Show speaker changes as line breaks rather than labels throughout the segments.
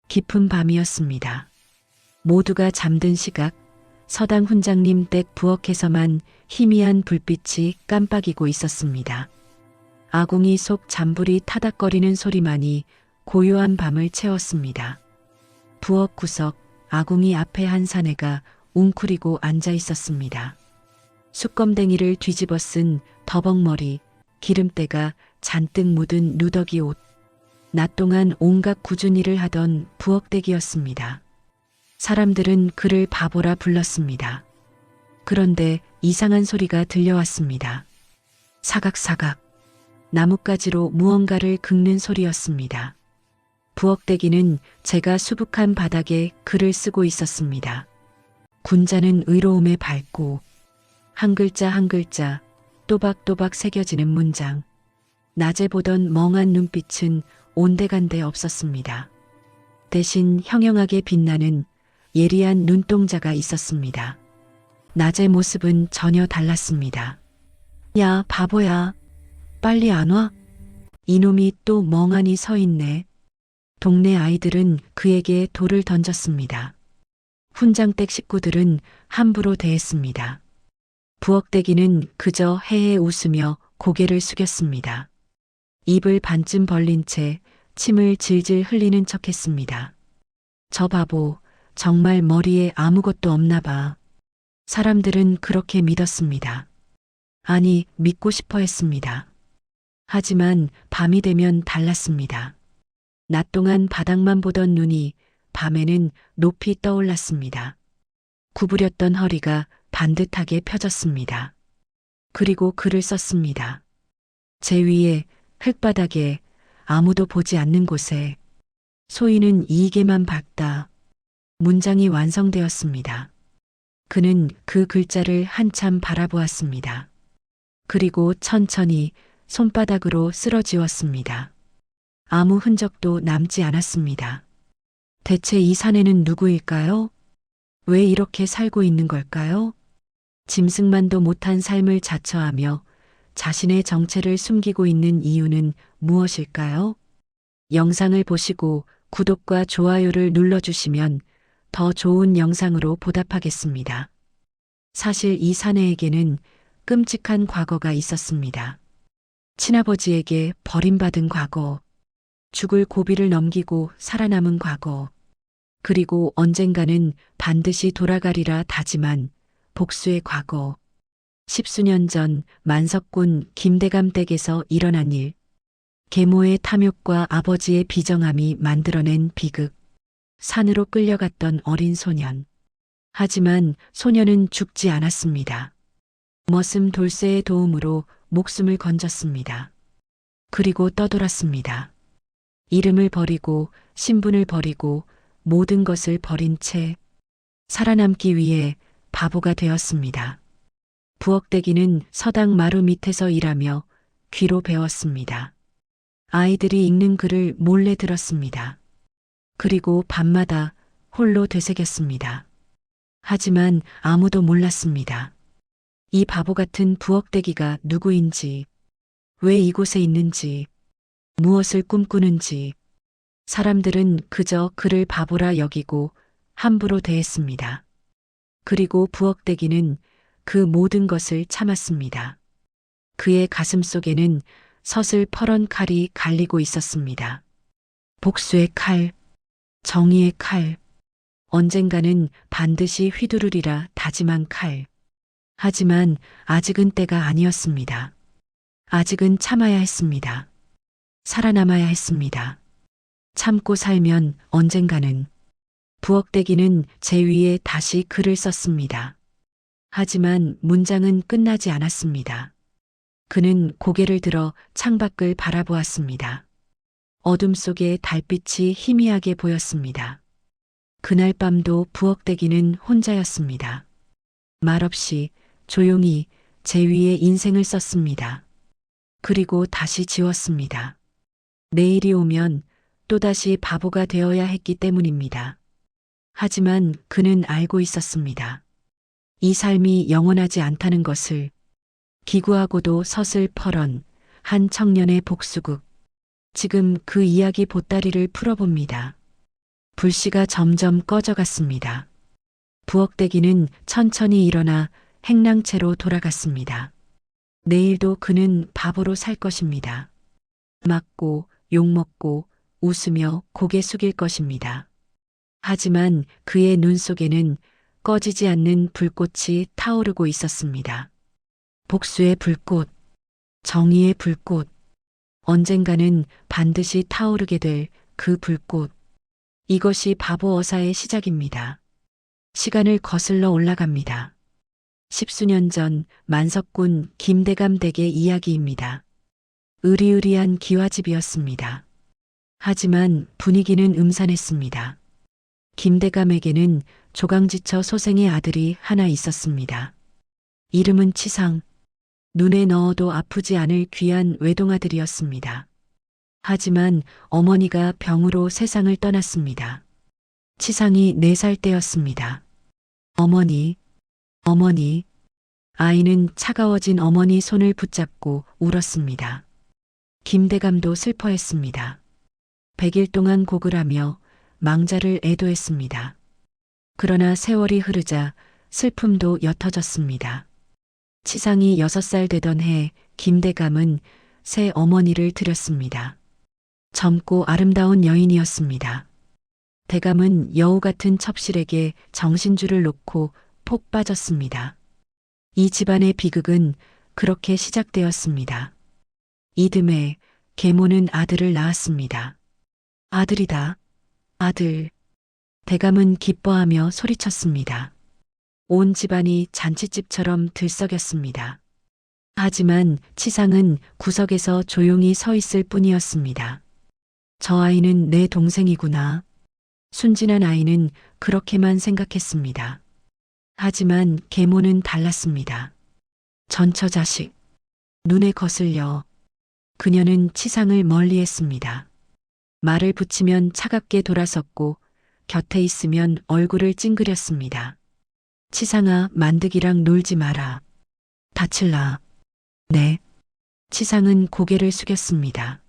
깊은 밤이었습니다. 모두가 잠든 시각, 서당 훈장님 댁 부엌에서만 희미한 불빛이 깜빡이고 있었습니다. 아궁이 속 잔불이 타닥거리는 소리만이 고요한 밤을 채웠습니다. 부엌 구석 아궁이 앞에 한 사내가 웅크리고 앉아 있었습니다. 숯검댕이를 뒤집어 쓴 더벅머리, 기름때가 잔뜩 묻은 누더기 옷. 낮 동안 온갖 굳은 일을 하던 부엌댁이었습니다. 사람들은 그를 바보라 불렀습니다. 그런데 이상한 소리가 들려왔습니다. 사각사각. 나뭇가지로 무언가를 긁는 소리였습니다. 부엌대기는 제가 수북한 바닥에 글을 쓰고 있었습니다. 군자는 의로움에 밝고 한 글자 한 글자 또박또박 새겨지는 문장. 낮에 보던 멍한 눈빛은 온데간데 없었습니다. 대신 형형하게 빛나는 예리한 눈동자가 있었습니다. 낮의 모습은 전혀 달랐습니다. 야, 바보야. 빨리 안 와? 이놈이 또 멍하니 서 있네. 동네 아이들은 그에게 돌을 던졌습니다. 훈장댁 식구들은 함부로 대했습니다. 부엌대기는 그저 헤헤 웃으며 고개를 숙였습니다. 입을 반쯤 벌린 채 침을 질질 흘리는 척했습니다. 저 바보, 정말 머리에 아무것도 없나 봐. 사람들은 그렇게 믿었습니다. 아니, 믿고 싶어 했습니다. 하지만 밤이 되면 달랐습니다. 낮 동안 바닥만 보던 눈이 밤에는 높이 떠올랐습니다. 구부렸던 허리가 반듯하게 펴졌습니다. 그리고 글을 썼습니다. 제 위에 흙바닥에 아무도 보지 않는 곳에 소희는 이익에만 밝다. 문장이 완성되었습니다. 그는 그 글자를 한참 바라보았습니다. 그리고 천천히 손바닥으로 쓸어지웠습니다. 아무 흔적도 남지 않았습니다. 대체 이 사내는 누구일까요? 왜 이렇게 살고 있는 걸까요? 짐승만도 못한 삶을 자처하며 자신의 정체를 숨기고 있는 이유는 무엇일까요? 영상을 보시고 구독과 좋아요를 눌러주시면 더 좋은 영상으로 보답하겠습니다. 사실 이 사내에게는 끔찍한 과거가 있었습니다. 친아버지에게 버림받은 과거, 죽을 고비를 넘기고 살아남은 과거, 그리고 언젠가는 반드시 돌아가리라 다짐한 복수의 과거, 10수년 전 만석군 김대감 댁에서 일어난 일, 계모의 탐욕과 아버지의 비정함이 만들어낸 비극, 산으로 끌려갔던 어린 소년. 하지만 소년은 죽지 않았습니다. 머슴 돌쇠의 도움으로 목숨을 건졌습니다. 그리고 떠돌았습니다. 이름을 버리고 신분을 버리고 모든 것을 버린 채 살아남기 위해 바보가 되었습니다. 부엌대기는 서당 마루 밑에서 일하며 귀로 배웠습니다. 아이들이 읽는 글을 몰래 들었습니다. 그리고 밤마다 홀로 되새겼습니다. 하지만 아무도 몰랐습니다. 이 바보 같은 부엌대기가 누구인지, 왜 이곳에 있는지, 무엇을 꿈꾸는지, 사람들은 그저 그를 바보라 여기고 함부로 대했습니다. 그리고 부엌대기는 그 모든 것을 참았습니다. 그의 가슴 속에는 서슬퍼런 칼이 갈리고 있었습니다. 복수의 칼, 정의의 칼, 언젠가는 반드시 휘두르리라 다짐한 칼. 하지만 아직은 때가 아니었습니다. 아직은 참아야 했습니다. 살아남아야 했습니다. 참고 살면 언젠가는. 부엌대기는 제 위에 다시 글을 썼습니다. 하지만 문장은 끝나지 않았습니다. 그는 고개를 들어 창밖을 바라보았습니다. 어둠 속에 달빛이 희미하게 보였습니다. 그날 밤도 부엌대기는 혼자였습니다. 말없이 조용히 제 위에 인생을 썼습니다. 그리고 다시 지웠습니다. 내일이 오면 또다시 바보가 되어야 했기 때문입니다. 하지만 그는 알고 있었습니다. 이 삶이 영원하지 않다는 것을. 기구하고도 서슬퍼런 한 청년의 복수극. 지금 그 이야기 보따리를 풀어봅니다. 불씨가 점점 꺼져갔습니다. 부엌대기는 천천히 일어나 행랑채로 돌아갔습니다. 내일도 그는 바보로 살 것입니다. 맞고 욕먹고 웃으며 고개 숙일 것입니다. 하지만 그의 눈 속에는 꺼지지 않는 불꽃이 타오르고 있었습니다. 복수의 불꽃, 정의의 불꽃, 언젠가는 반드시 타오르게 될 그 불꽃. 이것이 바보 어사의 시작입니다. 시간을 거슬러 올라갑니다. 10수년 전 만석군 김대감 댁의 이야기입니다. 으리으리한 기와집이었습니다. 하지만 분위기는 음산했습니다. 김대감에게는 조강지처 소생의 아들이 하나 있었습니다. 이름은 치상, 눈에 넣어도 아프지 않을 귀한 외동아들이었습니다. 하지만 어머니가 병으로 세상을 떠났습니다. 치상이 4살 때였습니다. 어머니, 어머니. 아이는 차가워진 어머니 손을 붙잡고 울었습니다. 김대감도 슬퍼했습니다. 100일 동안 곡을 하며 망자를 애도했습니다. 그러나 세월이 흐르자 슬픔도 옅어졌습니다. 치상이 6살 되던 해 김대감은 새 어머니를 들였습니다. 젊고 아름다운 여인이었습니다. 대감은 여우 같은 첩실에게 정신줄을 놓고 폭 빠졌습니다. 이 집안의 비극은 그렇게 시작되었습니다. 이듬해 계모는 아들을 낳았습니다. 아들이다, 아들. 대감은 기뻐하며 소리쳤습니다. 온 집안이 잔치집처럼 들썩였습니다. 하지만 치상은 구석에서 조용히 서 있을 뿐이었습니다. 저 아이는 내 동생이구나. 순진한 아이는 그렇게만 생각했습니다. 하지만 계모는 달랐습니다. 전처자식. 눈에 거슬려 그녀는 치상을 멀리했습니다. 말을 붙이면 차갑게 돌아섰고 곁에 있으면 얼굴을 찡그렸습니다. 치상아, 만득이랑 놀지 마라. 다칠라. 네. 치상은 고개를 숙였습니다.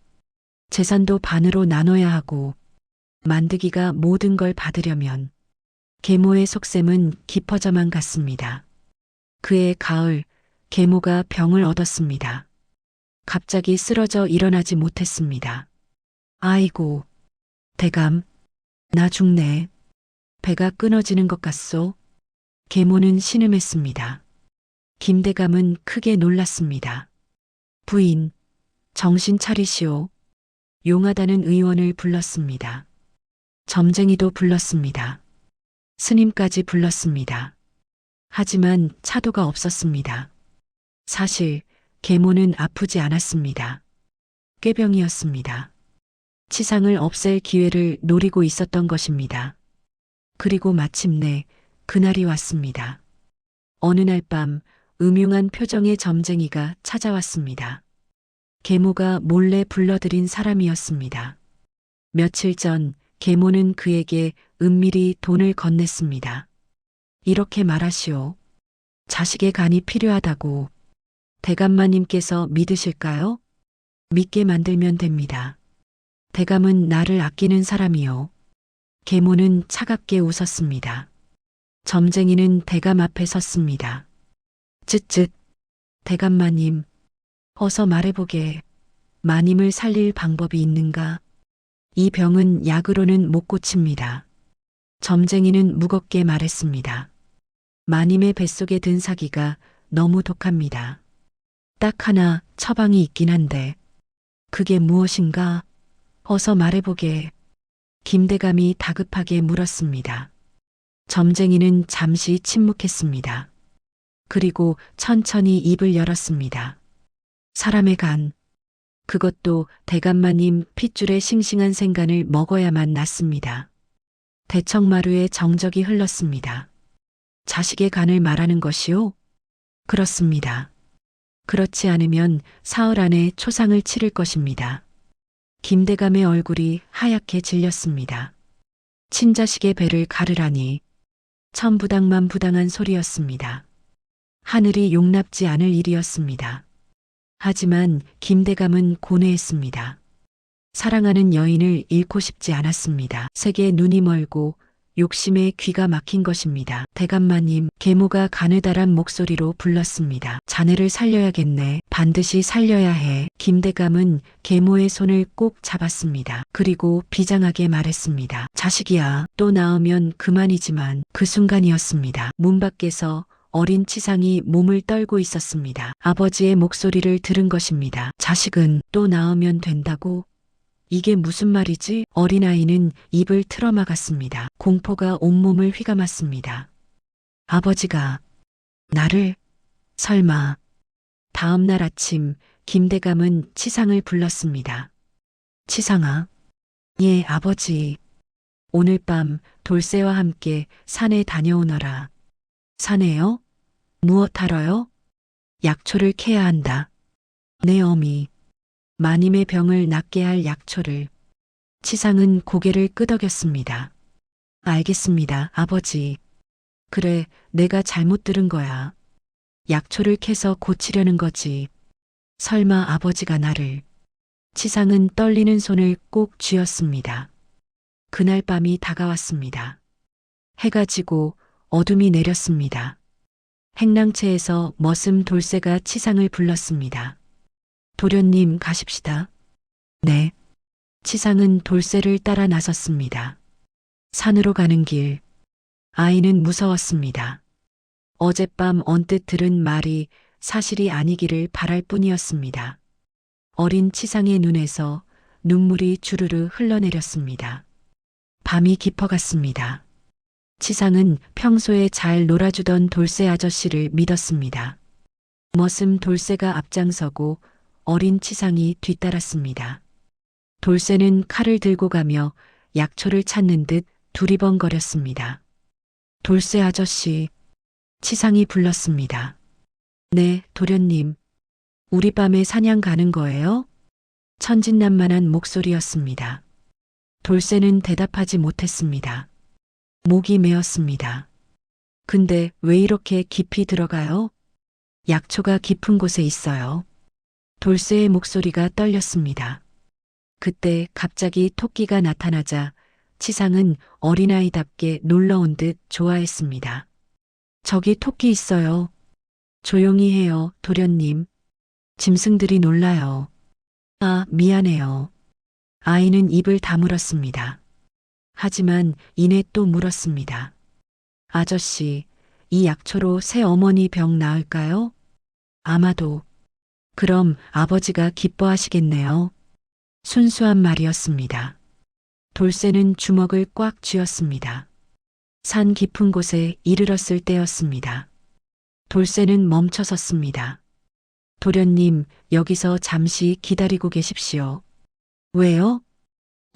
재산도 반으로 나눠야 하고 만득이가 모든 걸 받으려면 계모의 속셈은 깊어져만 갔습니다. 그해 가을 계모가 병을 얻었습니다. 갑자기 쓰러져 일어나지 못했습니다. 아이고, 대감, 나 죽네. 배가 끊어지는 것 같소. 계모는 신음했습니다. 김대감은 크게 놀랐습니다. 부인, 정신 차리시오. 용하다는 의원을 불렀습니다. 점쟁이도 불렀습니다. 스님까지 불렀습니다. 하지만 차도가 없었습니다. 사실 계모는 아프지 않았습니다. 꾀병이었습니다. 치상을 없앨 기회를 노리고 있었던 것입니다. 그리고 마침내 그날이 왔습니다. 어느 날 밤 음흉한 표정의 점쟁이가 찾아왔습니다. 계모가 몰래 불러들인 사람이었습니다. 며칠 전 계모는 그에게 은밀히 돈을 건넸습니다. 이렇게 말하시오. 자식의 간이 필요하다고. 대감마님께서 믿으실까요? 믿게 만들면 됩니다. 대감은 나를 아끼는 사람이요. 계모는 차갑게 웃었습니다. 점쟁이는 대감 앞에 섰습니다. 쯧쯧. 대감마님, 어서 말해보게. 마님을 살릴 방법이 있는가? 이 병은 약으로는 못 고칩니다. 점쟁이는 무겁게 말했습니다. 마님의 뱃속에 든 사기가 너무 독합니다. 딱 하나 처방이 있긴 한데 그게 무엇인가? 어서 말해보게. 김대감이 다급하게 물었습니다. 점쟁이는 잠시 침묵했습니다. 그리고 천천히 입을 열었습니다. 사람의 간. 그것도 대감마님 핏줄의 싱싱한 생간을 먹어야만 낫습니다. 대청마루에 정적이 흘렀습니다. 자식의 간을 말하는 것이요? 그렇습니다. 그렇지 않으면 사흘 안에 초상을 치를 것입니다. 김대감의 얼굴이 하얗게 질렸습니다. 친자식의 배를 가르라니. 천부당만부당한 소리였습니다. 하늘이 용납지 않을 일이었습니다. 하지만 김대감은 고뇌했습니다. 사랑하는 여인을 잃고 싶지 않았습니다. 색에 눈이 멀고 욕심에 귀가 막힌 것입니다. 대감마님, 계모가 가느다란 목소리로 불렀습니다. 자네를 살려야겠네. 반드시 살려야 해. 김대감은 계모의 손을 꼭 잡았습니다. 그리고 비장하게 말했습니다. 자식이야, 또 나오면 그만이지만. 그 순간이었습니다. 문 밖에서 어린 치상이 몸을 떨고 있었습니다. 아버지의 목소리를 들은 것입니다. 자식은 또 나오면 된다고? 이게 무슨 말이지? 어린아이는 입을 틀어막았습니다. 공포가 온몸을 휘감았습니다. 아버지가 나를? 설마. 다음 날 아침 김대감은 치상을 불렀습니다. 치상아. 예, 아버지. 오늘 밤 돌쇠와 함께 산에 다녀오너라. 산에요? 무엇하러요? 약초를 캐야 한다. 네, 어미. 마님의 병을 낫게 할 약초를. 치상은 고개를 끄덕였습니다. 알겠습니다, 아버지. 그래, 내가 잘못 들은 거야. 약초를 캐서 고치려는 거지. 설마 아버지가 나를. 치상은 떨리는 손을 꼭 쥐었습니다. 그날 밤이 다가왔습니다. 해가 지고 어둠이 내렸습니다. 행랑채에서 머슴 돌쇠가 치상을 불렀습니다. 도련님, 가십시다. 네. 치상은 돌쇠를 따라 나섰습니다. 산으로 가는 길. 아이는 무서웠습니다. 어젯밤 언뜻 들은 말이 사실이 아니기를 바랄 뿐이었습니다. 어린 치상의 눈에서 눈물이 주르르 흘러내렸습니다. 밤이 깊어갔습니다. 치상은 평소에 잘 놀아주던 돌쇠 아저씨를 믿었습니다. 머슴 돌쇠가 앞장서고 어린 치상이 뒤따랐습니다. 돌쇠는 칼을 들고 가며 약초를 찾는 듯 두리번거렸습니다. 돌쇠 아저씨, 치상이 불렀습니다. 네, 도련님. 우리 밤에 사냥 가는 거예요? 천진난만한 목소리였습니다. 돌쇠는 대답하지 못했습니다. 목이 메었습니다. 근데 왜 이렇게 깊이 들어가요? 약초가 깊은 곳에 있어요. 돌쇠의 목소리가 떨렸습니다. 그때 갑자기 토끼가 나타나자 치상은 어린아이답게 놀라운 듯 좋아했습니다. 저기 토끼 있어요. 조용히 해요, 도련님. 짐승들이 놀라요. 아, 미안해요. 아이는 입을 다물었습니다. 하지만 이내 또 물었습니다. 아저씨, 이 약초로 새 어머니 병 나을까요? 아마도. 그럼 아버지가 기뻐하시겠네요. 순수한 말이었습니다. 돌쇠는 주먹을 꽉 쥐었습니다. 산 깊은 곳에 이르렀을 때였습니다. 돌쇠는 멈춰섰습니다. 도련님, 여기서 잠시 기다리고 계십시오. 왜요?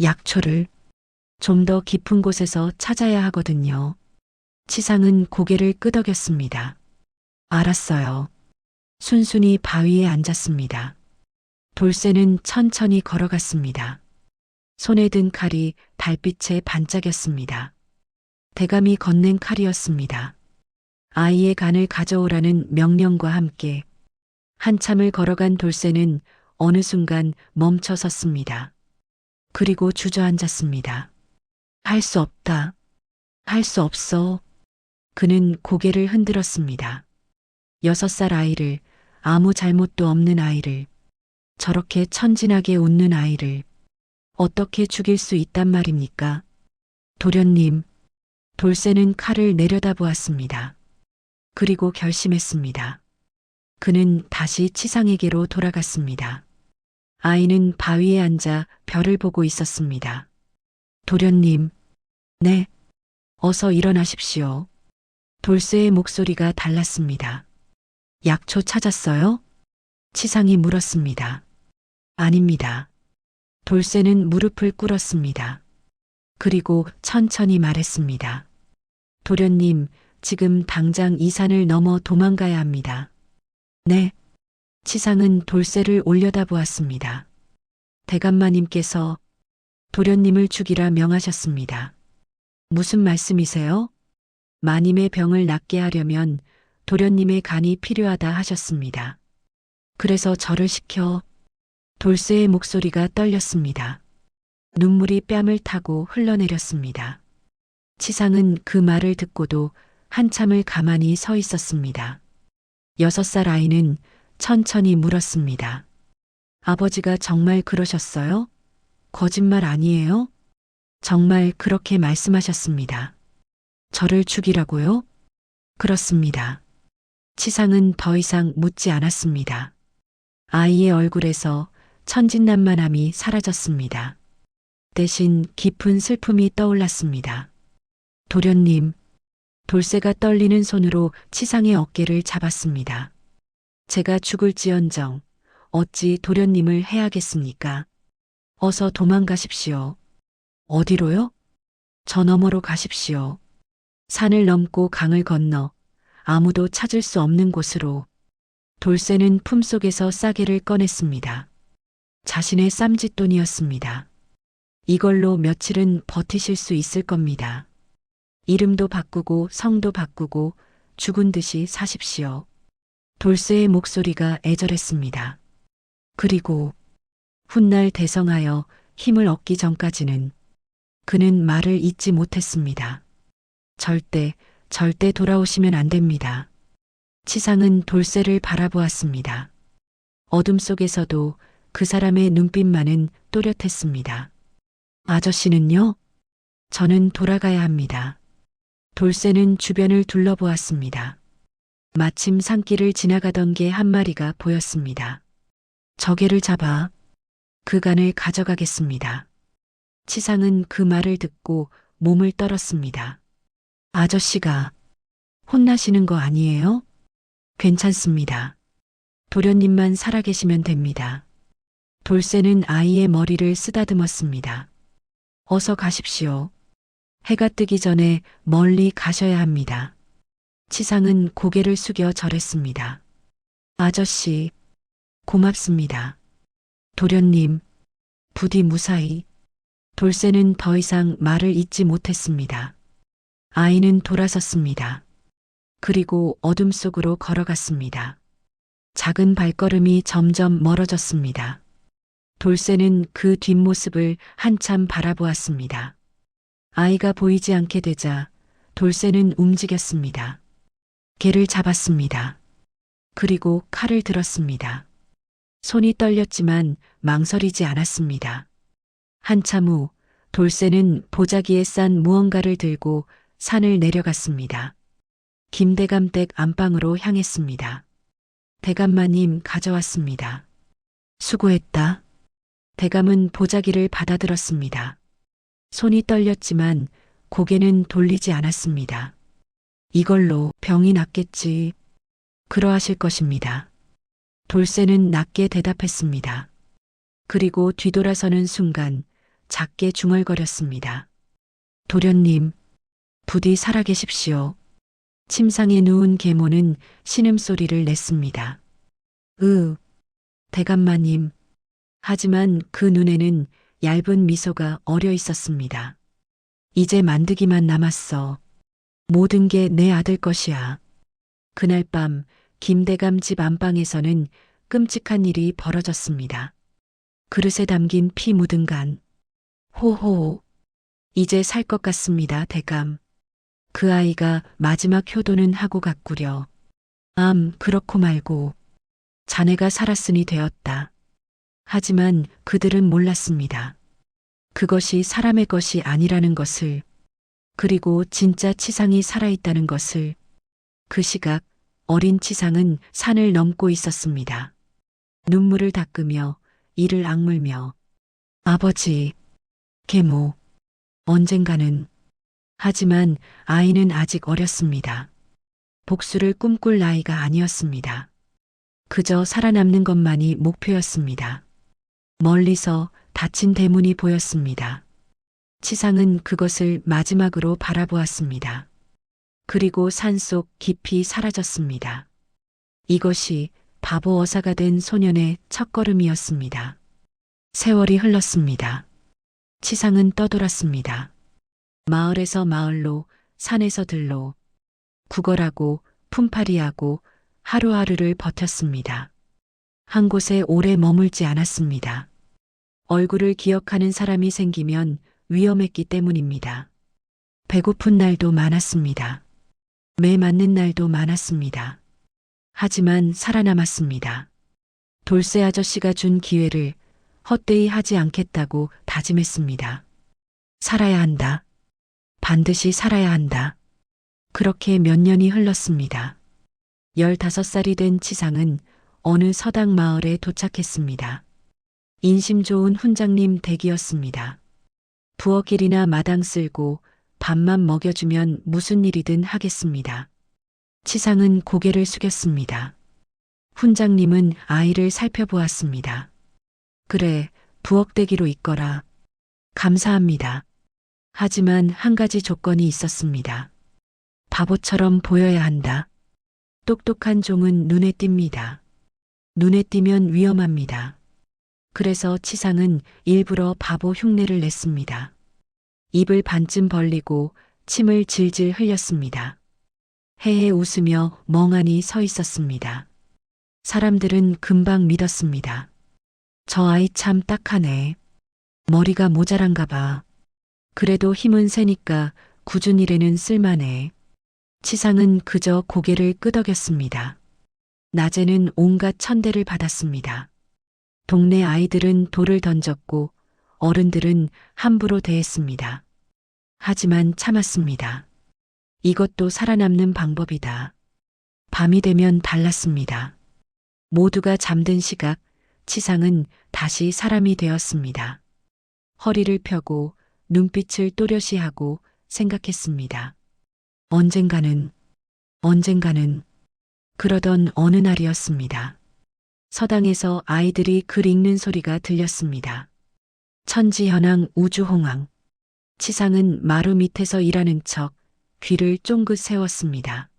약초를 좀 더 깊은 곳에서 찾아야 하거든요. 치상은 고개를 끄덕였습니다. 알았어요. 순순히 바위에 앉았습니다. 돌쇠는 천천히 걸어갔습니다. 손에 든 칼이 달빛에 반짝였습니다. 대감이 건넨 칼이었습니다. 아이의 간을 가져오라는 명령과 함께 한참을 걸어간 돌쇠는 어느 순간 멈춰 섰습니다. 그리고 주저앉았습니다. 할 수 없다. 할 수 없어. 그는 고개를 흔들었습니다. 6살 아이를, 아무 잘못도 없는 아이를, 저렇게 천진하게 웃는 아이를 어떻게 죽일 수 있단 말입니까? 도련님, 돌쇠는 칼을 내려다보았습니다. 그리고 결심했습니다. 그는 다시 치상에게로 돌아갔습니다. 아이는 바위에 앉아 별을 보고 있었습니다. 도련님, 네, 어서 일어나십시오. 돌쇠의 목소리가 달랐습니다. 약초 찾았어요? 치상이 물었습니다. 아닙니다. 돌쇠는 무릎을 꿇었습니다. 그리고 천천히 말했습니다. 도련님, 지금 당장 이 산을 넘어 도망가야 합니다. 네. 치상은 돌쇠를 올려다보았습니다. 대감마님께서 도련님을 죽이라 명하셨습니다. 무슨 말씀이세요? 마님의 병을 낫게 하려면 도련님의 간이 필요하다 하셨습니다. 그래서 저를 시켜. 돌쇠의 목소리가 떨렸습니다. 눈물이 뺨을 타고 흘러내렸습니다. 치상은 그 말을 듣고도 한참을 가만히 서 있었습니다. 6살 아이는 천천히 물었습니다. 아버지가 정말 그러셨어요? 거짓말 아니에요? 정말 그렇게 말씀하셨습니다. 저를 죽이라고요? 그렇습니다. 치상은 더 이상 묻지 않았습니다. 아이의 얼굴에서 천진난만함이 사라졌습니다. 대신 깊은 슬픔이 떠올랐습니다. 도련님, 돌쇠가 떨리는 손으로 치상의 어깨를 잡았습니다. 제가 죽을지언정 어찌 도련님을 해야겠습니까? 어서 도망가십시오. 어디로요? 저 너머로 가십시오. 산을 넘고 강을 건너 아무도 찾을 수 없는 곳으로. 돌쇠는 품속에서 싸개를 꺼냈습니다. 자신의 쌈짓돈이었습니다. 이걸로 며칠은 버티실 수 있을 겁니다. 이름도 바꾸고 성도 바꾸고 죽은 듯이 사십시오. 돌쇠의 목소리가 애절했습니다. 그리고 훗날 대성하여 힘을 얻기 전까지는 그는 말을 잊지 못했습니다. 절대 돌아오시면 안 됩니다. 치상은 돌쇠를 바라보았습니다. 어둠 속에서도 그 사람의 눈빛만은 또렷했습니다. 아저씨는요? 저는 돌아가야 합니다. 돌쇠는 주변을 둘러보았습니다. 마침 산길을 지나가던 개 한 마리가 보였습니다. 저 개를 잡아 그간을 가져가겠습니다. 치상은 그 말을 듣고 몸을 떨었습니다. 아저씨가 혼나시는 거 아니에요? 괜찮습니다. 도련님만 살아계시면 됩니다. 돌쇠는 아이의 머리를 쓰다듬었습니다. 어서 가십시오. 해가 뜨기 전에 멀리 가셔야 합니다. 치상은 고개를 숙여 절했습니다. 아저씨, 고맙습니다. 도련님, 부디 무사히. 돌쇠는 더 이상 말을 잇지 못했습니다. 아이는 돌아섰습니다. 그리고 어둠 속으로 걸어갔습니다. 작은 발걸음이 점점 멀어졌습니다. 돌쇠는 그 뒷모습을 한참 바라보았습니다. 아이가 보이지 않게 되자 돌쇠는 움직였습니다. 개를 잡았습니다. 그리고 칼을 들었습니다. 손이 떨렸지만 망설이지 않았습니다. 한참 후 돌쇠는 보자기에 싼 무언가를 들고 산을 내려갔습니다. 김대감 댁 안방으로 향했습니다. 대감마님 가져왔습니다. 수고했다. 대감은 보자기를 받아들었습니다. 손이 떨렸지만 고개는 돌리지 않았습니다. 이걸로 병이 낫겠지. 그러하실 것입니다. 돌쇠는 낮게 대답했습니다. 그리고 뒤돌아서는 순간 작게 중얼거렸습니다. 도련님, 부디 살아계십시오. 침상에 누운 계모는 신음소리를 냈습니다. 대감마님. 하지만 그 눈에는 얇은 미소가 어려 있었습니다. 이제 만드기만 남았어. 모든 게 내 아들 것이야. 그날 밤 김대감 집 안방에서는 끔찍한 일이 벌어졌습니다. 그릇에 담긴 피 묻은 간. 호호. 이제 살 것 같습니다, 대감. 그 아이가 마지막 효도는 하고 갔구려. 그렇고 말고. 자네가 살았으니 되었다. 하지만 그들은 몰랐습니다. 그것이 사람의 것이 아니라는 것을, 그리고 진짜 치상이 살아있다는 것을. 그 시각 어린 치상은 산을 넘고 있었습니다. 눈물을 닦으며 이를 악물며 아버지, 계모, 언젠가는. 하지만 아이는 아직 어렸습니다. 복수를 꿈꿀 나이가 아니었습니다. 그저 살아남는 것만이 목표였습니다. 멀리서 닫힌 대문이 보였습니다. 치상은 그것을 마지막으로 바라보았습니다. 그리고 산속 깊이 사라졌습니다. 이것이 바보 어사가 된 소년의 첫걸음이었습니다. 세월이 흘렀습니다. 치상은 떠돌았습니다. 마을에서 마을로, 산에서 들로, 구걸하고 품팔이하고 하루하루를 버텼습니다. 한 곳에 오래 머물지 않았습니다. 얼굴을 기억하는 사람이 생기면 위험했기 때문입니다. 배고픈 날도 많았습니다. 매 맞는 날도 많았습니다. 하지만 살아남았습니다. 돌쇠 아저씨가 준 기회를 헛되이 하지 않겠다고 다짐했습니다. 살아야 한다. 반드시 살아야 한다. 그렇게 몇 년이 흘렀습니다. 15살이 된 치상은 어느 서당 마을에 도착했습니다. 인심 좋은 훈장님 댁이었습니다. 부엌일이나 마당 쓸고 밥만 먹여주면 무슨 일이든 하겠습니다. 치상은 고개를 숙였습니다. 훈장님은 아이를 살펴보았습니다. 그래, 부엌대기로 있거라. 감사합니다. 하지만 한 가지 조건이 있었습니다. 바보처럼 보여야 한다. 똑똑한 종은 눈에 띕니다. 눈에 띄면 위험합니다. 그래서 치상은 일부러 바보 흉내를 냈습니다. 입을 반쯤 벌리고 침을 질질 흘렸습니다. 헤헤 웃으며 멍하니 서 있었습니다. 사람들은 금방 믿었습니다. 저 아이 참 딱하네. 머리가 모자란가 봐. 그래도 힘은 세니까 굳은 일에는 쓸만해. 치상은 그저 고개를 끄덕였습니다. 낮에는 온갖 천대를 받았습니다. 동네 아이들은 돌을 던졌고 어른들은 함부로 대했습니다. 하지만 참았습니다. 이것도 살아남는 방법이다. 밤이 되면 달랐습니다. 모두가 잠든 시각, 치상은 다시 사람이 되었습니다. 허리를 펴고 눈빛을 또렷이 하고 생각했습니다. 언젠가는, 그러던 어느 날이었습니다. 서당에서 아이들이 글 읽는 소리가 들렸습니다. 천지현황 우주홍황. 치상은 마루 밑에서 일하는 척 귀를 쫑긋 세웠습니다.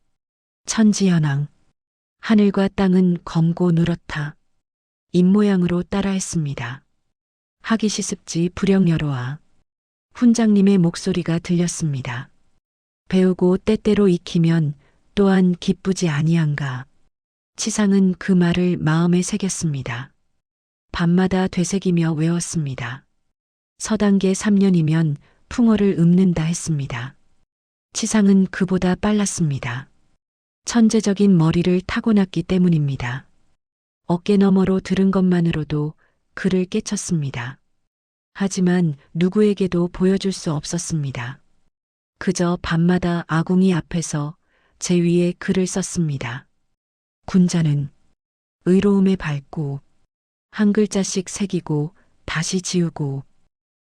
천지현황. 하늘과 땅은 검고 누렇다. 입모양으로 따라했습니다. 하기 시습지 불영여로와. 훈장님의 목소리가 들렸습니다. 배우고 때때로 익히면 또한 기쁘지 아니한가. 치상은 그 말을 마음에 새겼습니다. 밤마다 되새기며 외웠습니다. 서당계 3년이면 풍어를 읊는다 했습니다. 치상은 그보다 빨랐습니다. 천재적인 머리를 타고났기 때문입니다. 어깨 너머로 들은 것만으로도 그를 깨쳤습니다. 하지만 누구에게도 보여줄 수 없었습니다. 그저 밤마다 아궁이 앞에서 제 위에 글을 썼습니다. 군자는 의로움에 밝고 한 글자씩 새기고 다시 지우고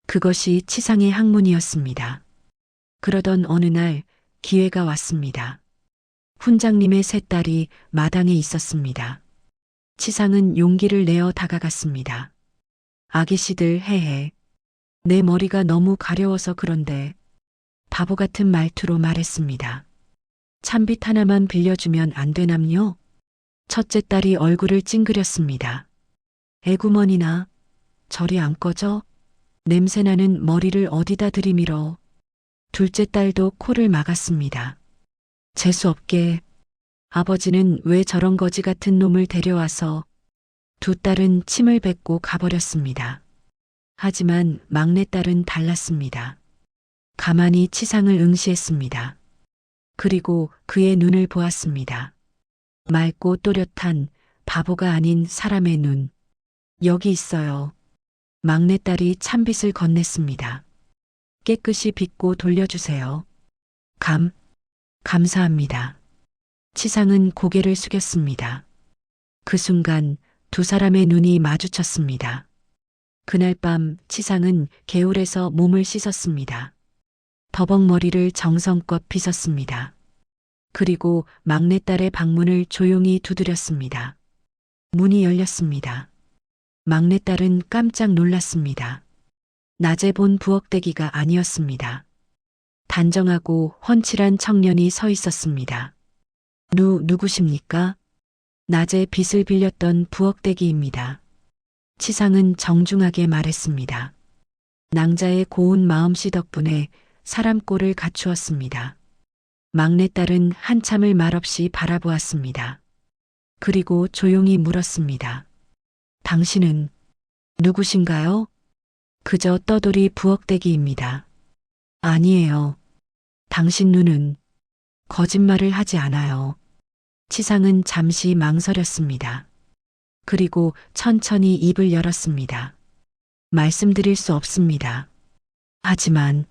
그것이 치상의 학문이었습니다. 그러던 어느 날 기회가 왔습니다. 훈장님의 세 딸이 마당에 있었습니다. 치상은 용기를 내어 다가갔습니다. 아기씨들 헤헤. 내 머리가 너무 가려워서 그런데 바보 같은 말투로 말했습니다. 찬빛 하나만 빌려주면 안 되남요? 첫째 딸이 얼굴을 찡그렸습니다. 애구머니나 저리 안 꺼져? 냄새나는 머리를 어디다 들이밀어. 둘째 딸도 코를 막았습니다. 재수없게 아버지는 왜 저런 거지 같은 놈을 데려와서. 두 딸은 침을 뱉고 가버렸습니다. 하지만 막내딸은 달랐습니다. 가만히 치상을 응시했습니다. 그리고 그의 눈을 보았습니다. 맑고 또렷한 바보가 아닌 사람의 눈. 여기 있어요. 막내딸이 찬빛을 건넸습니다. 깨끗이 빗고 돌려주세요. 감사합니다. 치상은 고개를 숙였습니다. 그 순간 두 사람의 눈이 마주쳤습니다. 그날 밤 치상은 개울에서 몸을 씻었습니다. 더벅머리를 정성껏 빗었습니다. 그리고 막내딸의 방문을 조용히 두드렸습니다. 문이 열렸습니다. 막내딸은 깜짝 놀랐습니다. 낮에 본 부엌대기가 아니었습니다. 단정하고 훤칠한 청년이 서 있었습니다. 누구십니까? 낮에 빚을 빌렸던 부엌대기입니다. 치상은 정중하게 말했습니다. 낭자의 고운 마음씨 덕분에 사람 꼴을 갖추었습니다. 막내딸은 한참을 말없이 바라보았습니다. 그리고 조용히 물었습니다. 당신은 누구신가요? 그저 떠돌이 부엌대기입니다. 아니에요. 당신 눈은 거짓말을 하지 않아요. 치상은 잠시 망설였습니다. 그리고 천천히 입을 열었습니다. 말씀드릴 수 없습니다. 하지만,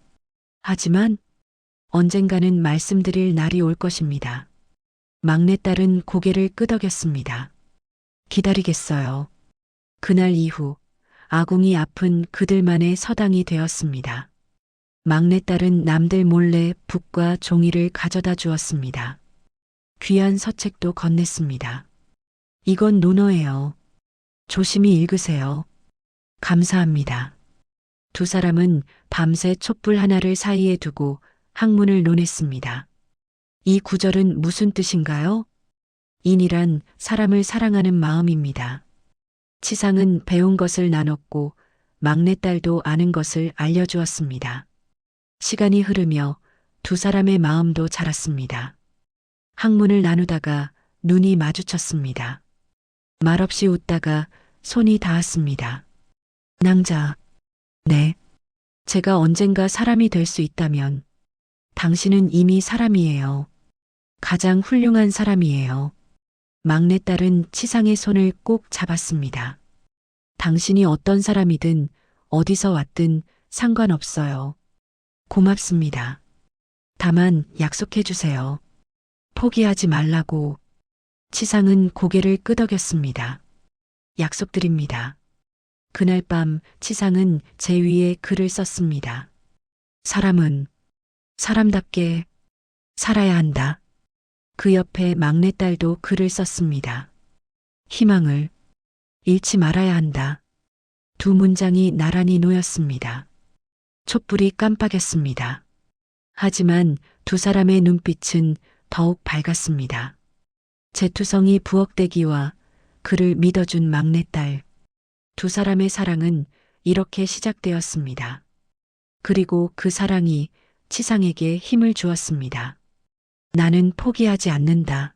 하지만 언젠가는 말씀드릴 날이 올 것입니다. 막내딸은 고개를 끄덕였습니다. 기다리겠어요. 그날 이후 아궁이 앞은 그들만의 서당이 되었습니다. 막내딸은 남들 몰래 북과 종이를 가져다 주었습니다. 귀한 서책도 건넸습니다. 이건 논어예요. 조심히 읽으세요. 감사합니다. 두 사람은 밤새 촛불 하나를 사이에 두고 학문을 논했습니다. 이 구절은 무슨 뜻인가요? 인이란 사람을 사랑하는 마음입니다. 치상은 배운 것을 나눴고 막내딸도 아는 것을 알려주었습니다. 시간이 흐르며 두 사람의 마음도 자랐습니다. 학문을 나누다가 눈이 마주쳤습니다. 말없이 웃다가 손이 닿았습니다. 낭자, 네. 제가 언젠가 사람이 될 수 있다면 당신은 이미 사람이에요. 가장 훌륭한 사람이에요. 막내딸은 치상의 손을 꼭 잡았습니다. 당신이 어떤 사람이든 어디서 왔든 상관없어요. 고맙습니다. 다만 약속해 주세요. 포기하지 말라고. 치상은 고개를 끄덕였습니다. 약속드립니다. 그날 밤 치상은 제 위에 글을 썼습니다. 사람은 사람답게 살아야 한다. 그 옆에 막내딸도 글을 썼습니다. 희망을 잃지 말아야 한다. 두 문장이 나란히 놓였습니다. 촛불이 깜빡였습니다. 하지만 두 사람의 눈빛은 더욱 밝았습니다. 재투성이 부엌대기와 그를 믿어준 막내딸. 두 사람의 사랑은 이렇게 시작되었습니다. 그리고 그 사랑이 치상에게 힘을 주었습니다. 나는 포기하지 않는다.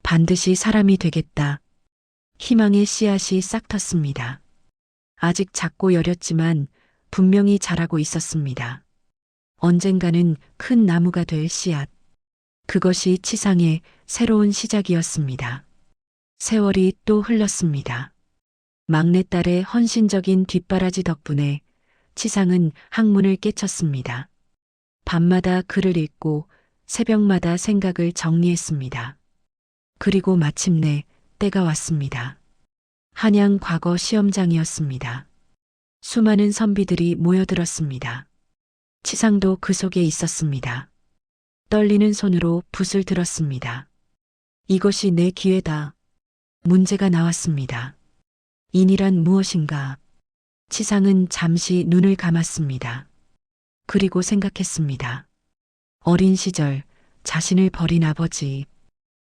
반드시 사람이 되겠다. 희망의 씨앗이 싹 텄습니다. 아직 작고 여렸지만 분명히 자라고 있었습니다. 언젠가는 큰 나무가 될 씨앗. 그것이 치상의 새로운 시작이었습니다. 세월이 또 흘렀습니다. 막내딸의 헌신적인 뒷바라지 덕분에 치상은 학문을 깨쳤습니다. 밤마다 글을 읽고 새벽마다 생각을 정리했습니다. 그리고 마침내 때가 왔습니다. 한양 과거 시험장이었습니다. 수많은 선비들이 모여들었습니다. 치상도 그 속에 있었습니다. 떨리는 손으로 붓을 들었습니다. 이것이 내 기회다. 문제가 나왔습니다. 인이란 무엇인가? 치상은 잠시 눈을 감았습니다. 그리고 생각했습니다. 어린 시절 자신을 버린 아버지.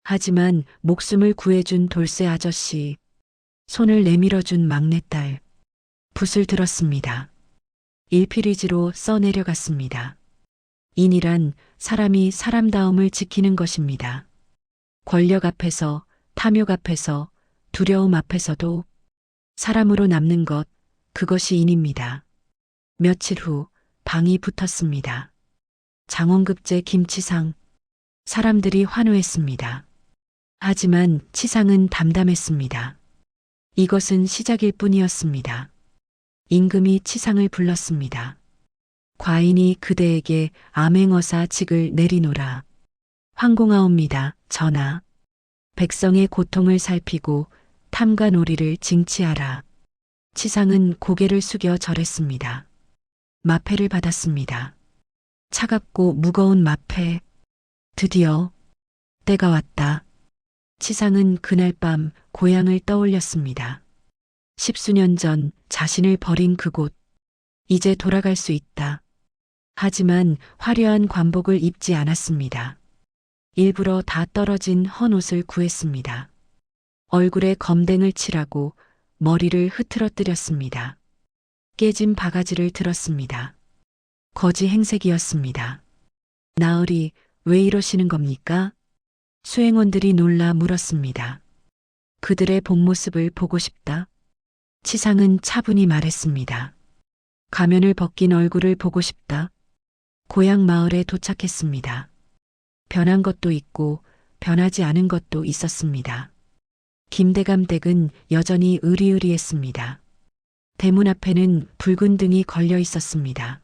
하지만 목숨을 구해준 돌쇠 아저씨. 손을 내밀어준 막내딸. 붓을 들었습니다. 일필이지로 써내려갔습니다. 인이란 사람이 사람다움을 지키는 것입니다. 권력 앞에서, 탐욕 앞에서, 두려움 앞에서도 사람으로 남는 것, 그것이 인입니다. 며칠 후 방이 붙었습니다. 장원급제 김치상. 사람들이 환호했습니다. 하지만 치상은 담담했습니다. 이것은 시작일 뿐이었습니다. 임금이 치상을 불렀습니다. 과인이 그대에게 암행어사 직을 내리노라. 황공하옵니다, 전하. 백성의 고통을 살피고 탐과 놀이를 징치하라. 치상은 고개를 숙여 절했습니다. 마패를 받았습니다. 차갑고 무거운 마패. 드디어 때가 왔다. 치상은 그날 밤 고향을 떠올렸습니다. 10수년 전 자신을 버린 그곳. 이제 돌아갈 수 있다. 하지만 화려한 관복을 입지 않았습니다. 일부러 다 떨어진 헌 옷을 구했습니다. 얼굴에 검댕을 칠하고 머리를 흐트러뜨렸습니다. 깨진 바가지를 들었습니다. 거지 행색이었습니다. 나으리, 왜 이러시는 겁니까? 수행원들이 놀라 물었습니다. 그들의 본 모습을 보고 싶다. 치상은 차분히 말했습니다. 가면을 벗긴 얼굴을 보고 싶다. 고향 마을에 도착했습니다. 변한 것도 있고 변하지 않은 것도 있었습니다. 김대감 댁은 여전히 으리으리했습니다. 대문 앞에는 붉은 등이 걸려 있었습니다.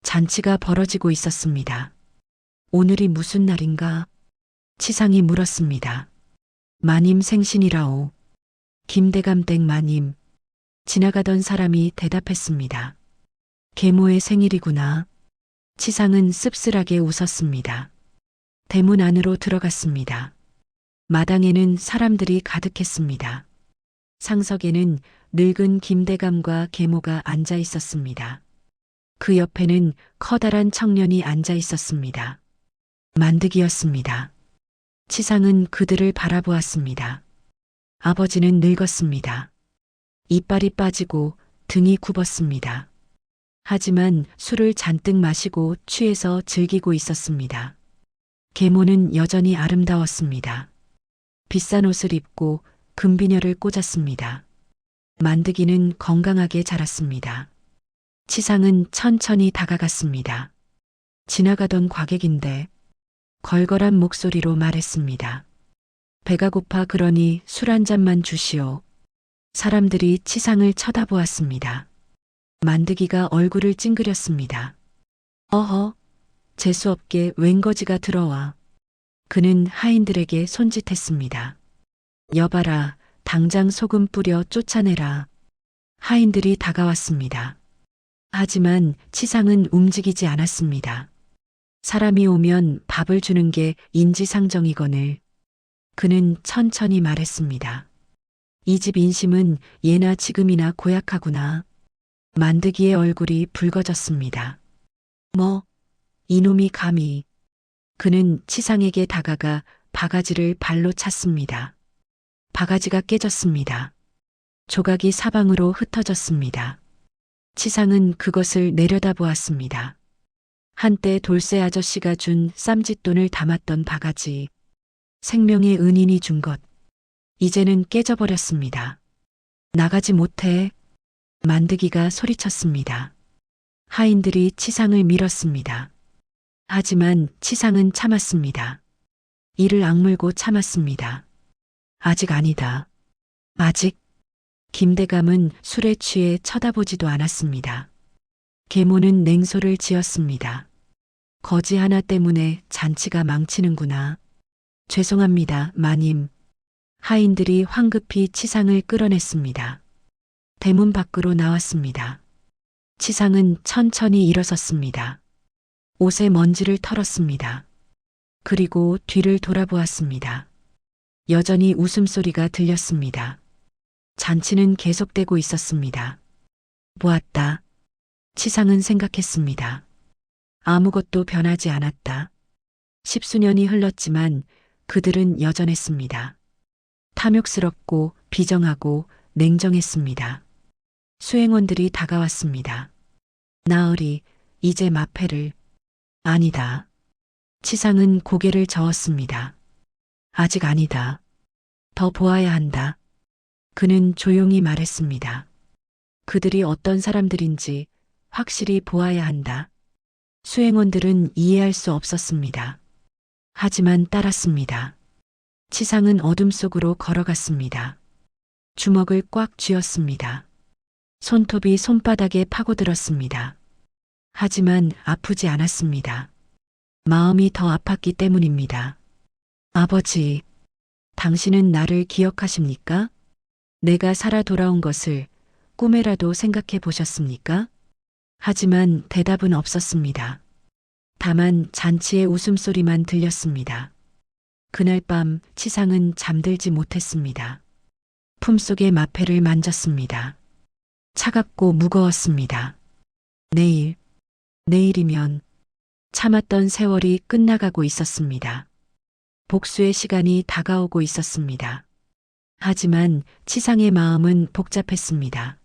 잔치가 벌어지고 있었습니다. 오늘이 무슨 날인가? 치상이 물었습니다. 마님 생신이라오. 김대감 댁 마님. 지나가던 사람이 대답했습니다. 계모의 생일이구나. 치상은 씁쓸하게 웃었습니다. 대문 안으로 들어갔습니다. 마당에는 사람들이 가득했습니다. 상석에는 늙은 김대감과 계모가 앉아 있었습니다. 그 옆에는 커다란 청년이 앉아 있었습니다. 만득이었습니다. 치상은 그들을 바라보았습니다. 아버지는 늙었습니다. 이빨이 빠지고 등이 굽었습니다. 하지만 술을 잔뜩 마시고 취해서 즐기고 있었습니다. 계모는 여전히 아름다웠습니다. 비싼 옷을 입고 금비녀를 꽂았습니다. 만드기는 건강하게 자랐습니다. 치상은 천천히 다가갔습니다. 지나가던 과객인데 걸걸한 목소리로 말했습니다. 배가 고파 그러니 술 한 잔만 주시오. 사람들이 치상을 쳐다보았습니다. 만드기가 얼굴을 찡그렸습니다. 어허, 재수없게 웬거지가 들어와. 그는 하인들에게 손짓했습니다. 여봐라, 당장 소금 뿌려 쫓아내라. 하인들이 다가왔습니다. 하지만 치상은 움직이지 않았습니다. 사람이 오면 밥을 주는 게 인지상정이거늘. 그는 천천히 말했습니다. 이 집 인심은 예나 지금이나 고약하구나. 만드기의 얼굴이 붉어졌습니다. 뭐, 이놈이 감히. 그는 치상에게 다가가 바가지를 발로 찼습니다. 바가지가 깨졌습니다. 조각이 사방으로 흩어졌습니다. 치상은 그것을 내려다보았습니다. 한때 돌쇠 아저씨가 준 쌈짓돈을 담았던 바가지. 생명의 은인이 준 것. 이제는 깨져버렸습니다. 나가지 못해. 만드기가 소리쳤습니다. 하인들이 치상을 밀었습니다. 하지만 치상은 참았습니다. 이를 악물고 참았습니다. 아직 아니다. 아직. 김대감은 술에 취해 쳐다보지도 않았습니다. 계모는 냉소를 지었습니다. 거지 하나 때문에 잔치가 망치는구나. 죄송합니다, 마님. 하인들이 황급히 치상을 끌어냈습니다. 대문 밖으로 나왔습니다. 치상은 천천히 일어섰습니다. 옷에 먼지를 털었습니다. 그리고 뒤를 돌아보았습니다. 여전히 웃음소리가 들렸습니다. 잔치는 계속되고 있었습니다. 보았다. 치상은 생각했습니다. 아무것도 변하지 않았다. 10수년이 흘렀지만 그들은 여전했습니다. 탐욕스럽고 비정하고 냉정했습니다. 수행원들이 다가왔습니다. 나으리, 이제 마패를. 아니다. 치상은 고개를 저었습니다. 아직 아니다. 더 보아야 한다. 그는 조용히 말했습니다. 그들이 어떤 사람들인지 확실히 보아야 한다. 수행원들은 이해할 수 없었습니다. 하지만 따랐습니다. 치상은 어둠 속으로 걸어갔습니다. 주먹을 꽉 쥐었습니다. 손톱이 손바닥에 파고들었습니다. 하지만 아프지 않았습니다. 마음이 더 아팠기 때문입니다. 아버지, 당신은 나를 기억하십니까? 내가 살아 돌아온 것을 꿈에라도 생각해 보셨습니까? 하지만 대답은 없었습니다. 다만 잔치의 웃음소리만 들렸습니다. 그날 밤 치상은 잠들지 못했습니다. 품속의 마패를 만졌습니다. 차갑고 무거웠습니다. 내일이면 참았던 세월이 끝나가고 있었습니다. 복수의 시간이 다가오고 있었습니다. 하지만 치상의 마음은 복잡했습니다.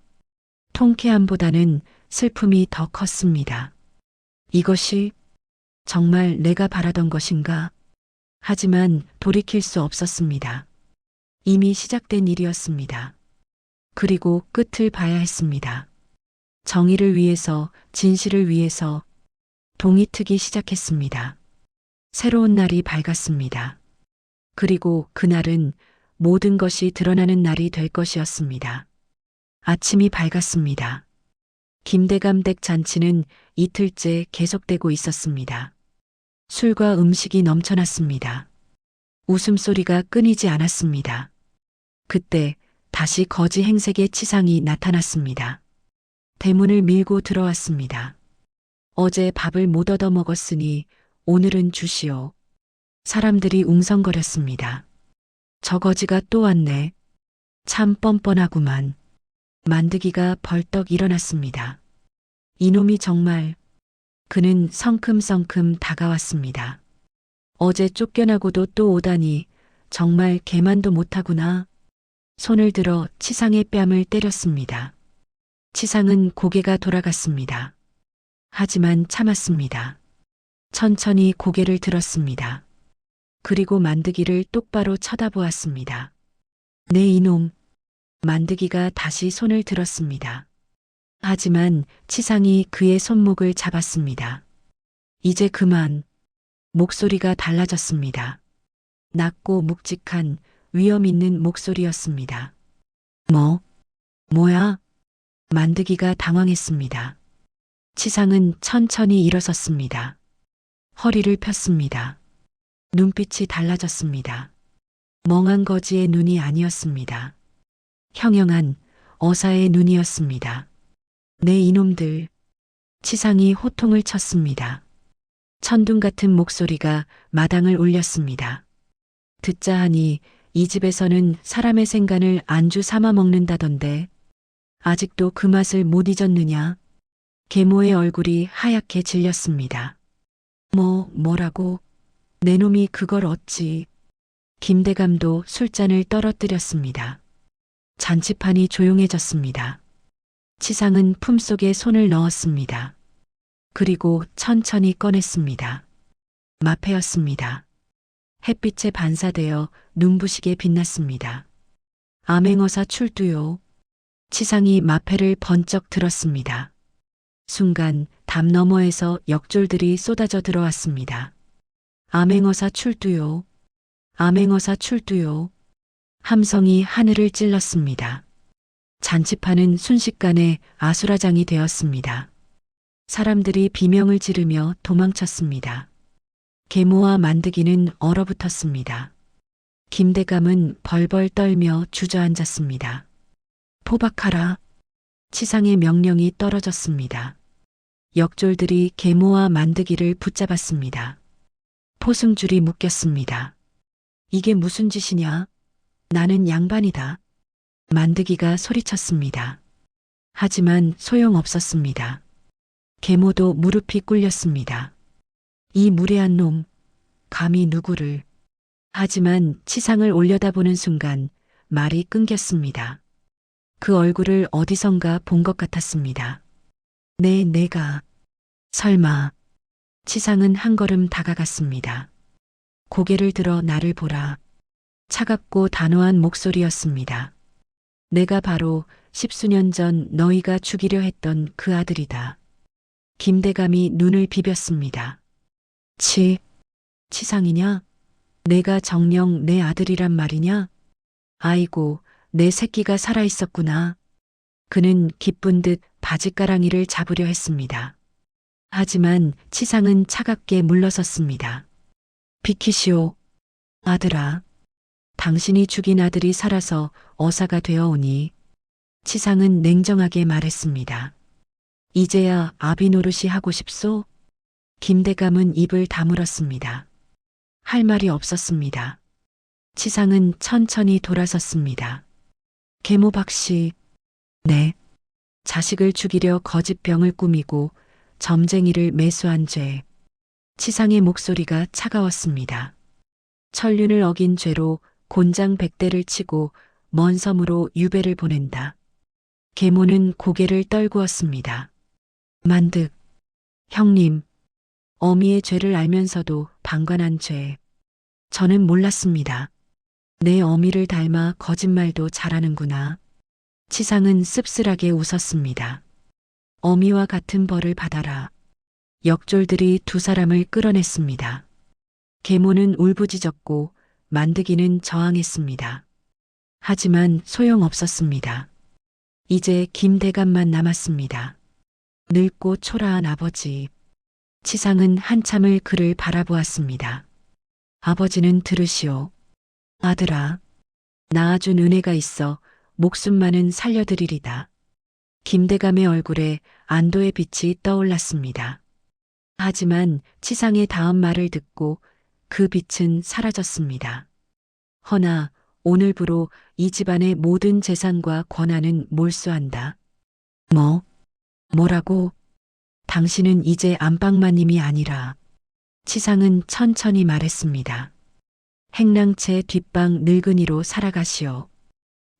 통쾌함보다는 슬픔이 더 컸습니다. 이것이 정말 내가 바라던 것인가? 하지만 돌이킬 수 없었습니다. 이미 시작된 일이었습니다. 그리고 끝을 봐야 했습니다. 정의를 위해서, 진실을 위해서 동이 트기 시작했습니다. 새로운 날이 밝았습니다. 그리고 그날은 모든 것이 드러나는 날이 될 것이었습니다. 아침이 밝았습니다. 김대감 댁 잔치는 이틀째 계속되고 있었습니다. 술과 음식이 넘쳐났습니다. 웃음소리가 끊이지 않았습니다. 그때 다시 거지 행색의 치상이 나타났습니다. 대문을 밀고 들어왔습니다. 어제 밥을 못 얻어 먹었으니 오늘은 주시오. 사람들이 웅성거렸습니다. 저 거지가 또 왔네. 참 뻔뻔하구만. 만드기가 벌떡 일어났습니다. 이놈이 정말. 그는 성큼성큼 다가왔습니다. 어제 쫓겨나고도 또 오다니 정말 개만도 못하구나. 손을 들어 치상의 뺨을 때렸습니다. 치상은 고개가 돌아갔습니다. 하지만 참았습니다. 천천히 고개를 들었습니다. 그리고 만드기를 똑바로 쳐다보았습니다. 네 이놈. 만드기가 다시 손을 들었습니다. 하지만 치상이 그의 손목을 잡았습니다. 이제 그만. 목소리가 달라졌습니다. 낮고 묵직한 위험 있는 목소리였습니다. 뭐야? 만드기가 당황했습니다. 치상은 천천히 일어섰습니다. 허리를 폈습니다. 눈빛이 달라졌습니다. 멍한 거지의 눈이 아니었습니다. 형형한 어사의 눈이었습니다. 네 이놈들. 치상이 호통을 쳤습니다. 천둥 같은 목소리가 마당을 울렸습니다. 듣자 하니 이 집에서는 사람의 생간을 안주 삼아 먹는다던데 아직도 그 맛을 못 잊었느냐? 계모의 얼굴이 하얗게 질렸습니다. 뭐라고? 내 놈이 그걸 어찌. 김대감도 술잔을 떨어뜨렸습니다. 잔치판이 조용해졌습니다. 치상은 품속에 손을 넣었습니다. 그리고 천천히 꺼냈습니다. 마패였습니다. 햇빛에 반사되어 눈부시게 빛났습니다. 암행어사 출두요. 치상이 마패를 번쩍 들었습니다. 순간 담 너머에서 역졸들이 쏟아져 들어왔습니다. 암행어사 출두요. 암행어사 출두요. 함성이 하늘을 찔렀습니다. 잔치판은 순식간에 아수라장이 되었습니다. 사람들이 비명을 지르며 도망쳤습니다. 계모와 만드기는 얼어붙었습니다. 김대감은 벌벌 떨며 주저앉았습니다. 포박하라. 치상의 명령이 떨어졌습니다. 역졸들이 계모와 만드기를 붙잡았습니다. 포승줄이 묶였습니다. 이게 무슨 짓이냐? 나는 양반이다. 만드기가 소리쳤습니다. 하지만 소용없었습니다. 계모도 무릎이 꿇렸습니다. 이 무례한 놈, 감히 누구를. 하지만 치상을 올려다보는 순간 말이 끊겼습니다. 그 얼굴을 어디선가 본 것 같았습니다. 내가. 설마. 치상은 한 걸음 다가갔습니다. 고개를 들어 나를 보라. 차갑고 단호한 목소리였습니다. 내가 바로 10수년 전 너희가 죽이려 했던 그 아들이다. 김대감이 눈을 비볐습니다. 치상이냐? 내가 정녕 내 아들이란 말이냐? 아이고, 내 새끼가 살아있었구나. 그는 기쁜 듯 바짓가랑이를 잡으려 했습니다. 하지만 치상은 차갑게 물러섰습니다. 비키시오. 아들아. 당신이 죽인 아들이 살아서 어사가 되어오니. 치상은 냉정하게 말했습니다. 이제야 아비 노릇이 하고 싶소? 김대감은 입을 다물었습니다. 할 말이 없었습니다. 치상은 천천히 돌아섰습니다. 계모 박씨. 네. 자식을 죽이려 거짓병을 꾸미고 점쟁이를 매수한 죄. 치상의 목소리가 차가웠습니다. 천륜을 어긴 죄로 곤장 100대를 치고 먼 섬으로 유배를 보낸다. 계모는 고개를 떨구었습니다. 만득. 형님. 어미의 죄를 알면서도 방관한 죄. 저는 몰랐습니다. 내 어미를 닮아 거짓말도 잘하는구나. 치상은 씁쓸하게 웃었습니다. 어미와 같은 벌을 받아라. 역졸들이 두 사람을 끌어냈습니다. 계모는 울부짖었고 만드기는 저항했습니다. 하지만 소용없었습니다. 이제 김대감만 남았습니다. 늙고 초라한 아버지. 치상은 한참을 그를 바라보았습니다. 아버지는 들으시오. 아들아, 낳아준 은혜가 있어 목숨만은 살려드리리다. 김대감의 얼굴에 안도의 빛이 떠올랐습니다. 하지만 치상의 다음 말을 듣고 그 빛은 사라졌습니다. 허나 오늘부로 이 집안의 모든 재산과 권한은 몰수한다. 뭐라고? 당신은 이제 안방마님이 아니라. 치상은 천천히 말했습니다. 행랑채 뒷방 늙은이로 살아가시오.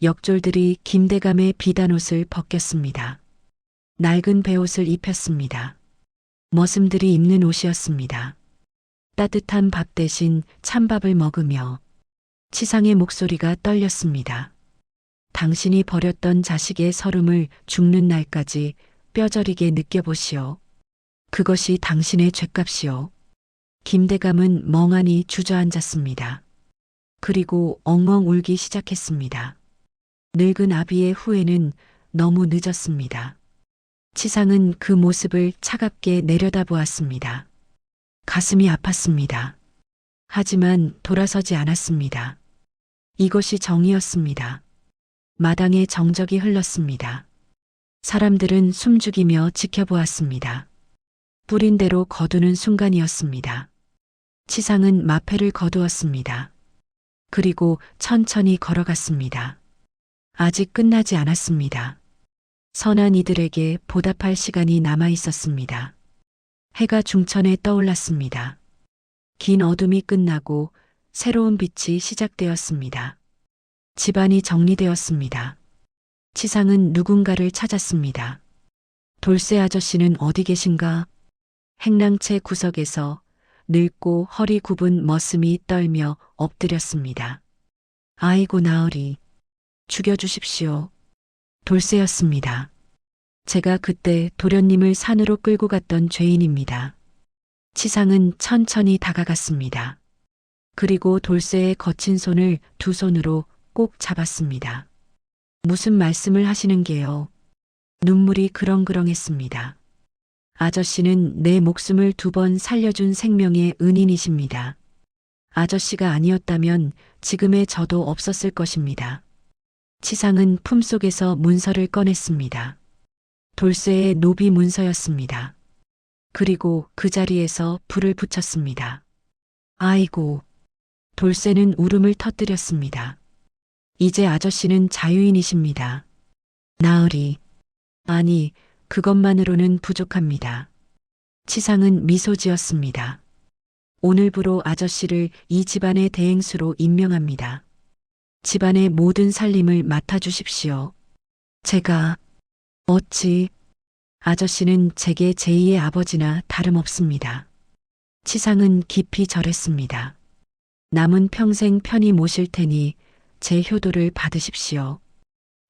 역졸들이 김대감의 비단옷을 벗겼습니다. 낡은 베옷을 입혔습니다. 머슴들이 입는 옷이었습니다. 따뜻한 밥 대신 찬밥을 먹으며 치상의 목소리가 떨렸습니다. 당신이 버렸던 자식의 서름을 죽는 날까지 뼈저리게 느껴보시오. 그것이 당신의 죗값이오. 김대감은 멍하니 주저앉았습니다. 그리고 엉엉 울기 시작했습니다. 늙은 아비의 후회는 너무 늦었습니다. 치상은 그 모습을 차갑게 내려다보았습니다. 가슴이 아팠습니다. 하지만 돌아서지 않았습니다. 이것이 정이었습니다. 마당에 정적이 흘렀습니다. 사람들은 숨죽이며 지켜보았습니다. 뿌린 대로 거두는 순간이었습니다. 치상은 마패를 거두었습니다. 그리고 천천히 걸어갔습니다. 아직 끝나지 않았습니다. 선한 이들에게 보답할 시간이 남아 있었습니다. 해가 중천에 떠올랐습니다. 긴 어둠이 끝나고 새로운 빛이 시작되었습니다. 집안이 정리되었습니다. 치상은 누군가를 찾았습니다. 돌쇠 아저씨는 어디 계신가? 행랑채 구석에서 늙고 허리 굽은 머슴이 떨며 엎드렸습니다. 아이고 나으리, 죽여주십시오. 돌쇠였습니다. 제가 그때 도련님을 산으로 끌고 갔던 죄인입니다. 치상은 천천히 다가갔습니다. 그리고 돌쇠의 거친 손을 두 손으로 꼭 잡았습니다. 무슨 말씀을 하시는 게요? 눈물이 그렁그렁했습니다. 아저씨는 내 목숨을 2번 살려준 생명의 은인이십니다. 아저씨가 아니었다면 지금의 저도 없었을 것입니다. 치상은 품속에서 문서를 꺼냈습니다. 돌쇠의 노비 문서였습니다. 그리고 그 자리에서 불을 붙였습니다. 아이고, 돌쇠는 울음을 터뜨렸습니다. 이제 아저씨는 자유인이십니다. 나으리, 아니, 그것만으로는 부족합니다. 치상은 미소 지었습니다. 오늘부로 아저씨를 이 집안의 대행수로 임명합니다. 집안의 모든 살림을 맡아주십시오. 제가 어찌 아저씨는 제게 제2의 아버지나 다름없습니다. 치상은 깊이 절했습니다. 남은 평생 편히 모실 테니 제 효도를 받으십시오.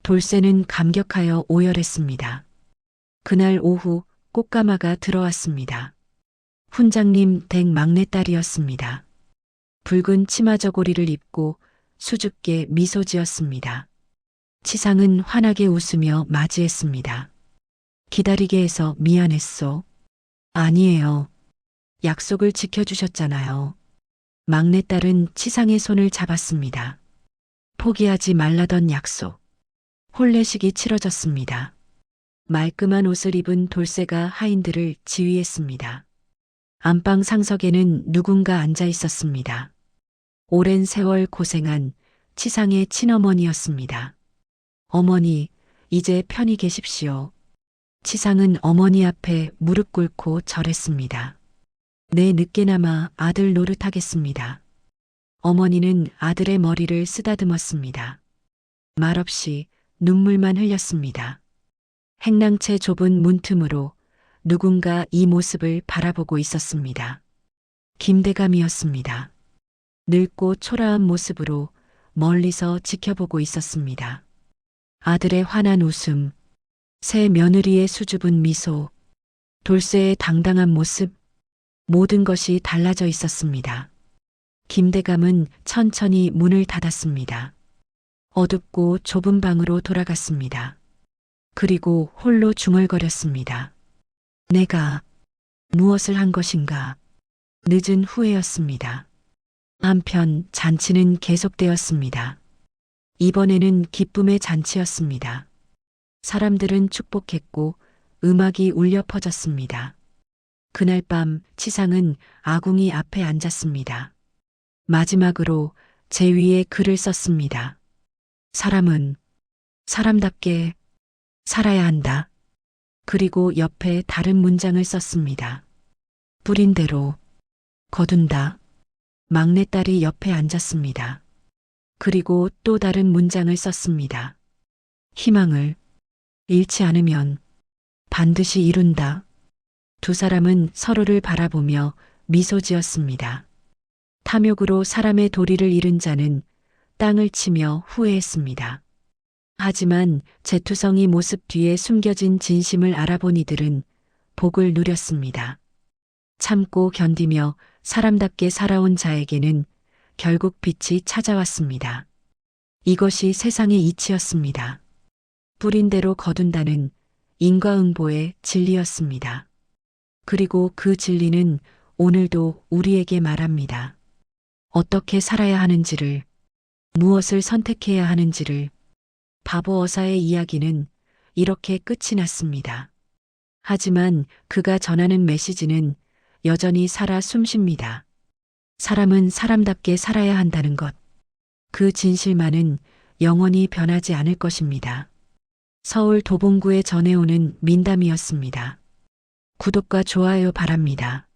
돌쇠는 감격하여 오열했습니다. 그날 오후 꽃가마가 들어왔습니다. 훈장님 댁 막내딸이었습니다. 붉은 치마 저고리를 입고 수줍게 미소 지었습니다. 치상은 환하게 웃으며 맞이했습니다. 기다리게 해서 미안했소. 아니에요. 약속을 지켜주셨잖아요. 막내딸은 치상의 손을 잡았습니다. 포기하지 말라던 약속. 혼례식이 치러졌습니다. 말끔한 옷을 입은 돌쇠가 하인들을 지휘했습니다. 안방 상석에는 누군가 앉아 있었습니다. 오랜 세월 고생한 치상의 친어머니였습니다. 어머니, 이제 편히 계십시오. 치상은 어머니 앞에 무릎 꿇고 절했습니다. 내 늦게나마 아들 노릇하겠습니다. 어머니는 아들의 머리를 쓰다듬었습니다. 말없이 눈물만 흘렸습니다. 행랑채 좁은 문틈으로 누군가 이 모습을 바라보고 있었습니다. 김대감이었습니다. 늙고 초라한 모습으로 멀리서 지켜보고 있었습니다. 아들의 환한 웃음, 새 며느리의 수줍은 미소, 돌쇠의 당당한 모습, 모든 것이 달라져 있었습니다. 김대감은 천천히 문을 닫았습니다. 어둡고 좁은 방으로 돌아갔습니다. 그리고 홀로 중얼거렸습니다. 내가 무엇을 한 것인가? 늦은 후회였습니다. 한편 잔치는 계속되었습니다. 이번에는 기쁨의 잔치였습니다. 사람들은 축복했고 음악이 울려 퍼졌습니다. 그날 밤 치상은 아궁이 앞에 앉았습니다. 마지막으로 제 위에 글을 썼습니다. 사람은 사람답게 살아야 한다. 그리고 옆에 다른 문장을 썼습니다. 뿌린 대로 거둔다. 막내딸이 옆에 앉았습니다. 그리고 또 다른 문장을 썼습니다. 희망을 잃지 않으면 반드시 이룬다. 두 사람은 서로를 바라보며 미소 지었습니다. 탐욕으로 사람의 도리를 잃은 자는 땅을 치며 후회했습니다. 하지만 제투성이 모습 뒤에 숨겨진 진심을 알아본 이들은 복을 누렸습니다. 참고 견디며 사람답게 살아온 자에게는 결국 빛이 찾아왔습니다. 이것이 세상의 이치였습니다. 뿌린 대로 거둔다는 인과응보의 진리였습니다. 그리고 그 진리는 오늘도 우리에게 말합니다. 어떻게 살아야 하는지를, 무엇을 선택해야 하는지를. 바보 어사의 이야기는 이렇게 끝이 났습니다. 하지만 그가 전하는 메시지는 여전히 살아 숨쉽니다. 사람은 사람답게 살아야 한다는 것. 그 진실만은 영원히 변하지 않을 것입니다. 서울 도봉구에 전해오는 민담이었습니다. 구독과 좋아요 바랍니다.